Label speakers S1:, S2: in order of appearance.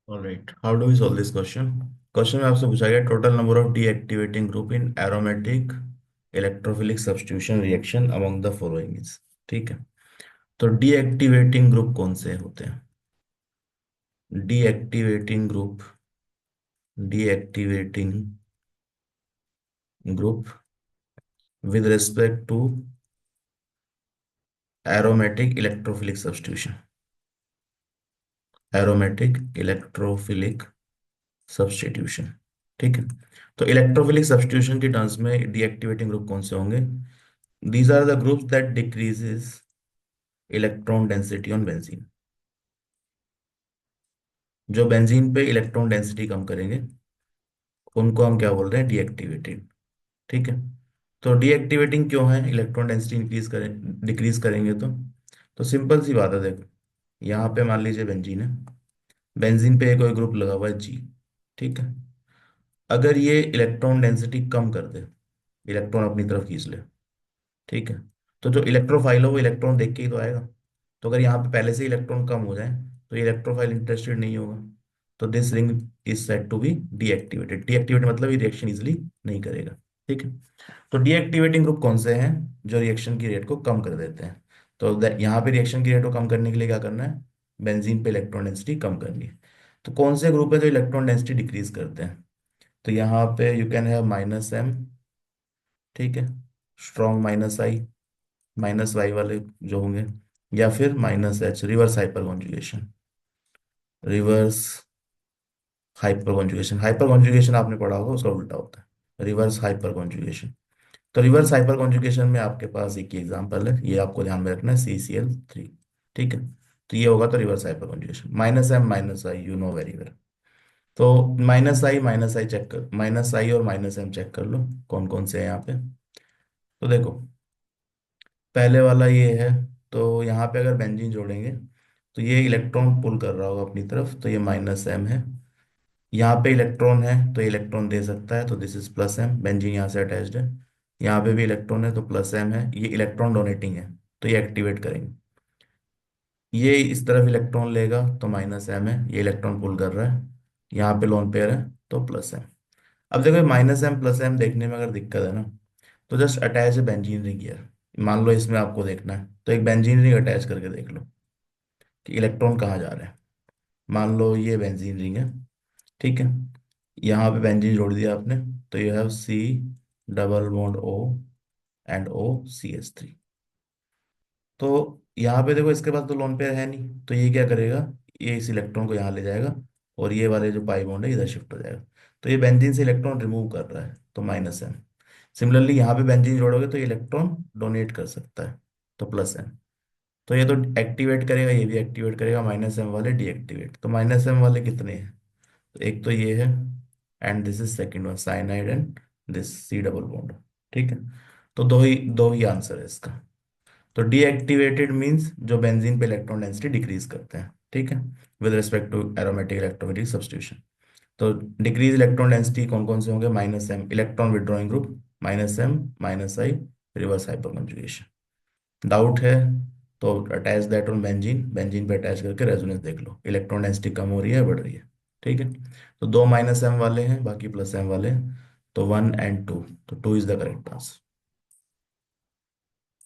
S1: Alright, how do we solve this question. Question में आपसे पूछा गया total number of deactivating group in aromatic electrophilic substitution reaction among the following is. ठीक है, तो deactivating group कौन से होते हैं? Deactivating group, deactivating group with respect to aromatic electrophilic substitution, aromatic electrophilic substitution. ठीक है, तो इलेक्ट्रोफिलिक सब्स्टिट्यूशन की टर्म्स में डीएक्टिवेटिंग ग्रुप कौन से होंगे? These are the groups that decreases electron density on benzene. जो बेंजीन पे इलेक्ट्रॉन डेंसिटी कम करेंगे उनको हम क्या बोल रहे हैं? डीएक्टिवेटेड। ठीक है, तो डीएक्टिवेटिंग क्यों है? इलेक्ट्रॉन डेंसिटी इंक्रीज करें, डिक्रीज करेंगे तो सिंपल सी बात है। देखो, यहाँ पे मान लीजिए बेंजीन है, बेंजीन पे कोई ग्रुप लगा हुआ है जी। ठीक है, अगर ये इलेक्ट्रॉन डेंसिटी कम कर दे, इलेक्ट्रॉन अपनी तरफ खींच ले, ठीक है, तो जो इलेक्ट्रोफाइल हो वो इलेक्ट्रॉन देख के ही तो आएगा। तो अगर यहाँ पे पहले से इलेक्ट्रॉन कम हो जाए तो ये इलेक्ट्रोफाइल इंटरेस्टेड नहीं होगा। तो this ring is said to be deactivated. Deactivate मतलब ये रिएक्शन इजिली नहीं करेगा। ठीक है, तो डीएक्टिवेटिंग ग्रुप कौन से हैं? जो रिएक्शन की रेट को कम कर देते हैं। तो यहाँ पे रिएक्शन की रेट को कम करने के लिए क्या करना है? बेंजीन पे इलेक्ट्रॉन डेंसिटी कम करनी है। तो कौन से ग्रुप है जो इलेक्ट्रॉन डेंसिटी डिक्रीज करते हैं? तो यहाँ पे यू कैन हैव -M। ठीक है, स्ट्रॉन्ग -I, -Y वाले जो होंगे, या फिर -H, reverse hyper conjugation. Reverse hyper conjugation, hyper conjugation आपने पढ़ा होगा, उसका उल्टा होता है रिवर्स हाइपर कॉन्जुगेशन। तो रिवर्स हाइपर कॉन्जुगेशन में आपके पास एक ही एग्जांपल है, ये आपको ध्यान में रखना है, CCl3। ठीक है, तो ये होगा तो reverse hyper conjugation. -M -I you know very well. तो -I चेक कर, -I और -M चेक कर लो कौन कौन से हैं यहाँ पे। तो देखो, पहले वाला ये है, तो यहाँ पे अगर बेंजीन जोड़ेंगे तो ये इलेक्ट्रॉन पुल कर रहा होगा अपनी तरफ, तो ये -M है। यहाँ पे इलेक्ट्रॉन है तो ये इलेक्ट्रॉन दे सकता है, तो दिस इज +M, बेंजीन यहाँ से अटैच्ड है। यहाँ पे भी इलेक्ट्रॉन है तो +M है, ये इलेक्ट्रॉन डोनेटिंग है तो ये एक्टिवेट करेंगे। ये इस तरफ इलेक्ट्रॉन लेगा तो -M है, ये इलेक्ट्रॉन पुल कर रहा है, यहाँ पे लोन पेयर है तो +M। अब देखो, -M+M देखने में अगर दिक्कत है ना, तो जस्ट अटैच है बेंजीन रिंग हियर। मान लो इसमें आपको देखना है तो एक बेंजीन रिंग अटैच करके देख लो कि इलेक्ट्रॉन कहाँ जा रहे हैं। मान लो ये बेंजीन रिंग है, ठीक है, यहाँ पे बेंजीन जोड़ दिया आपने, तो you have C double bond O and OCH3। तो यहाँ पे देखो, इसके पास तो लोन पेयर है नहीं, तो ये क्या करेगा? ये इस इलेक्ट्रॉन को यहाँ ले जाएगा और ये वाले जो पाई बॉन्ड है इधर शिफ्ट हो जाएगा। तो ये बेंजीन से इलेक्ट्रॉन रिमूव कर रहा है तो -M। सिमिलरली यहाँ पे बेंजीन जोड़ोगे तो इलेक्ट्रॉन डोनेट कर सकता है तो +M। तो ये तो एक्टिवेट करेगा, ये भी एक्टिवेट करेगा, -M वाले डीएक्टिवेट। तो -M वाले कितने हैं? तो एक तो ये है, and this is second one, cyanide and this C double bond. ठीक है, तो दो ही आंसर है इसका। तो डीएक्टिवेटेड मींस जो बेंजीन पे इलेक्ट्रॉन डेंसिटी डिक्रीज करते हैं। ठीक है, with respect to aromatic electrophilic substitution. तो डिक्रीज इलेक्ट्रॉन डेंसिटी कौन कौन से होंगे? -M electron withdrawing group, -M -I reverse hyperconjugation. Doubt है तो attach that on benzene, benzene पे अटैच करके रेजोनेंस देख लो, इलेक्ट्रॉन डेंसिटी कम हो रही है बढ़ रही है। ठीक है, तो दो -M वाले हैं, बाकी +M वाले हैं, तो 1 एंड 2, तो 2 इज द करेक्ट आंसर।